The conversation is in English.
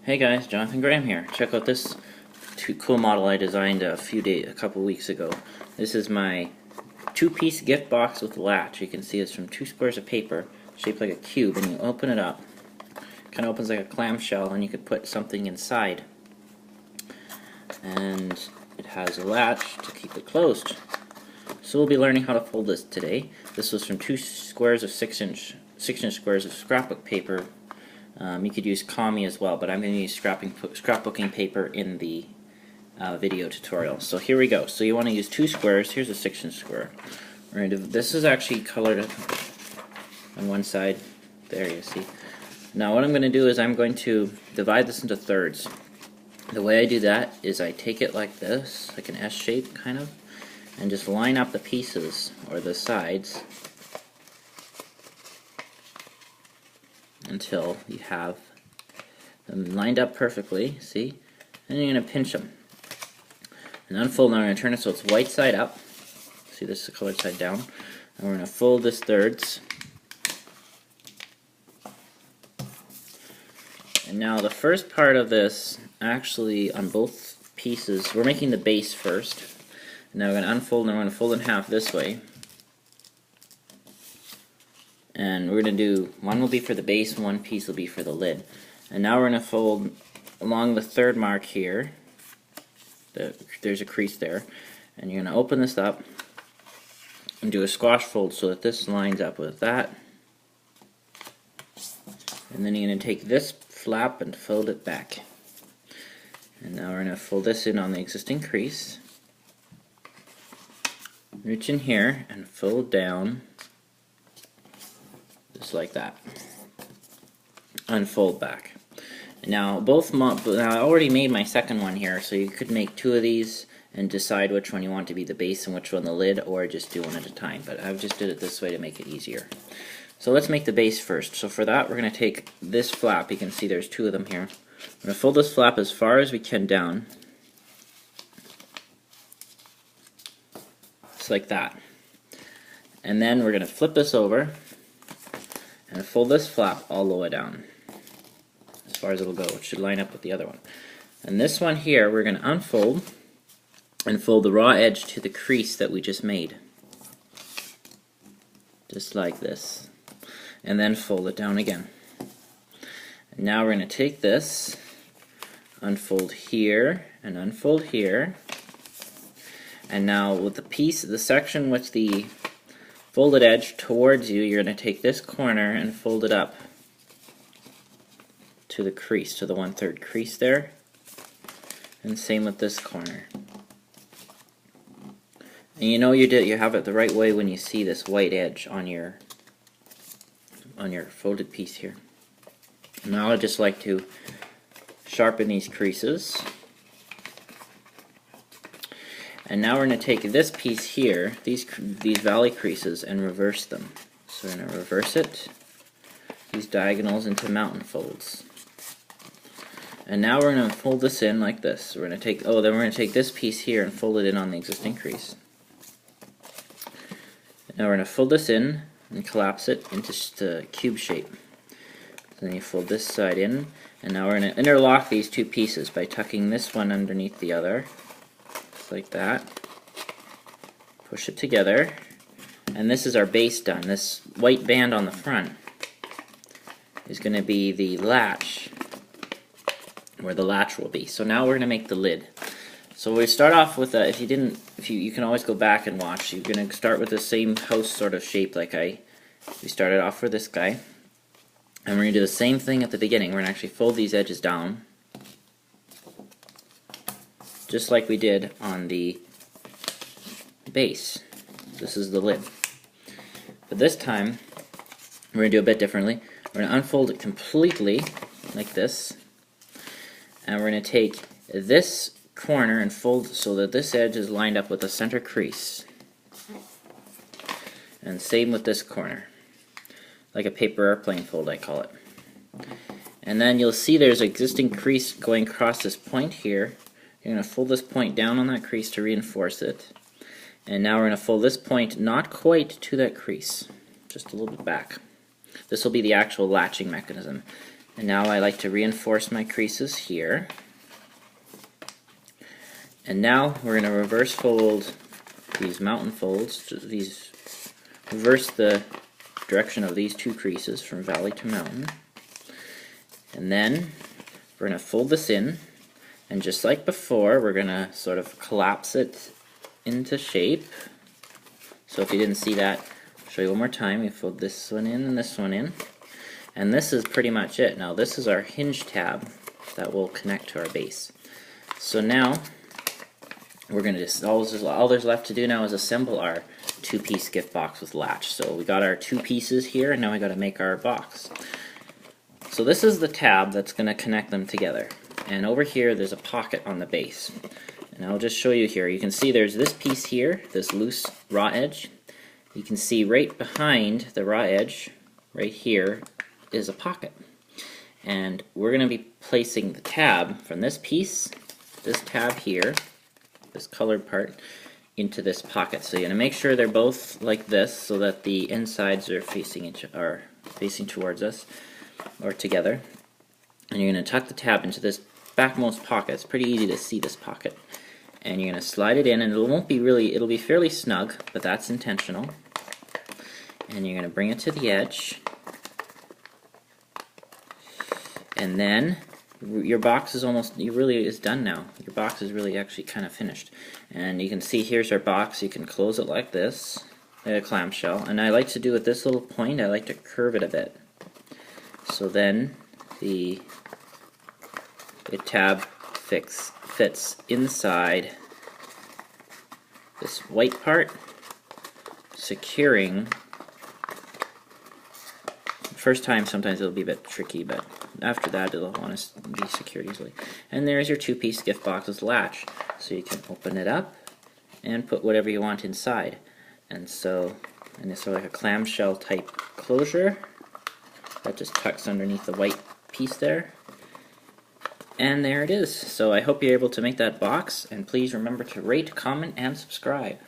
Hey guys, Jonathan Graham here. Check out this cool model I designed a couple weeks ago. This is my two-piece gift box with latch. You can see it's from 2 squares of paper shaped like a cube, and you open it up. Kind of opens like a clamshell, and you could put something inside. And it has a latch to keep it closed. So we'll be learning how to fold this today. This was from 2 squares of 6-inch squares of scrapbook paper. You could use kami as well, but I'm going to use scrapbooking paper in the video tutorial. So here we go. So you want to use 2 squares. Here's a 6-inch square. We're going to this is actually colored on one side. There you see. Now what I'm going to do is I'm going to divide this into thirds. The way I do that is I take it like this, like an S shape kind of, and just line up the pieces or the sides until you have them lined up perfectly, see? And you're going to pinch them. And unfold. Now I'm going to turn it so it's white side up. See, this is the colored side down. And we're going to fold this thirds. And now the first part of this, actually on both pieces, we're making the base first. And now we're going to unfold, and we're going to fold in half this way. And we're going to do, one will be for the base and one piece will be for the lid. And now we're going to fold along the third mark here. There's a crease there. And you're going to open this up and do a squash fold so that this lines up with that. And then you're going to take this flap and fold it back. And now we're going to fold this in on the existing crease. Reach in here and fold down just like that. Unfold back. Now I already made my second one here, so you could make 2 of these and decide which one you want to be the base and which one the lid, or just do one at a time. But I've just did it this way to make it easier. So let's make the base first. So for that, we're going to take this flap. You can see there's 2 of them here. We're going to fold this flap as far as we can down. Just like that. And then we're going to flip this over and fold this flap all the way down as far as it'll go. It should line up with the other one. And this one here we're going to unfold and fold the raw edge to the crease that we just made. Just like this. And then fold it down again. And now we're going to take this, unfold here and unfold here. And now with the section with the folded edge towards you, you're going to take this corner and fold it up to the crease, to the 1/3 crease there. And same with this corner. And you know you have it the right way when you see this white edge on your folded piece here. Now I'd just like to sharpen these creases. And now we're going to take this piece here, these valley creases, and reverse them. So we're going to reverse it, these diagonals into mountain folds. And now we're going to fold this in like this. We're going to take, then we're going to take this piece here and fold it in on the existing crease. Now we're going to fold this in and collapse it into just a cube shape. Then you fold this side in, and now we're going to interlock these 2 pieces by tucking this one underneath the other. Like that. Push it together, and this is our base done. This white band on the front is going to be the latch, where the latch will be. So now we're going to make the lid. So we start off with you can always go back and watch. You're going to start with the same house sort of shape like we started off for this guy, and we're going to do the same thing at the beginning. We're going to actually fold these edges down, just like we did on the base. This is the lid. But this time, we're going to do it a bit differently. We're going to unfold it completely, like this. And we're going to take this corner and fold so that this edge is lined up with the center crease. And same with this corner. Like a paper airplane fold, I call it. And then you'll see there's an existing crease going across this point here. You're going to fold this point down on that crease to reinforce it. And now we're going to fold this point not quite to that crease, just a little bit back. This will be the actual latching mechanism. And now I like to reinforce my creases here. And now we're going to reverse fold these mountain folds, reverse the direction of these two creases from valley to mountain. And then we're going to fold this in, and just like before, we're going to sort of collapse it into shape. So if you didn't see that, I'll show you one more time. You fold this one in and this one in. And this is pretty much it. Now this is our hinge tab that will connect to our base. So now we're going to just, all there's left to do now is assemble our two-piece gift box with Latch. So we got our two pieces here, and now we got to make our box. So this is the tab that's going to connect them together. And over here there's a pocket on the base. And I'll just show you here. You can see there's this piece here, this loose raw edge. You can see right behind the raw edge, right here, is a pocket. And we're going to be placing the tab from this piece, this tab here, this colored part, into this pocket. So you're going to make sure they're both like this so that the insides are facing towards us or together. And you're going to tuck the tab into this backmost pocket. It's pretty easy to see this pocket. And you're going to slide it in, and it'll be fairly snug, but that's intentional. And you're going to bring it to the edge. And then your box is is done now. Your box is really actually kind of finished. And you can see here's our box. You can close it like this, like a clamshell. And I like to do with this little point, I like to curve it a bit. So then the tab fits inside this white part, securing. First time sometimes it'll be a bit tricky, but after that it'll want to be secured easily. And there's your two-piece gift box with Latch. So you can open it up and put whatever you want inside. And it's sort of like a clamshell type closure that just tucks underneath the white piece there. And there it is. So I hope you're able to make that box, and please remember to rate, comment, and subscribe.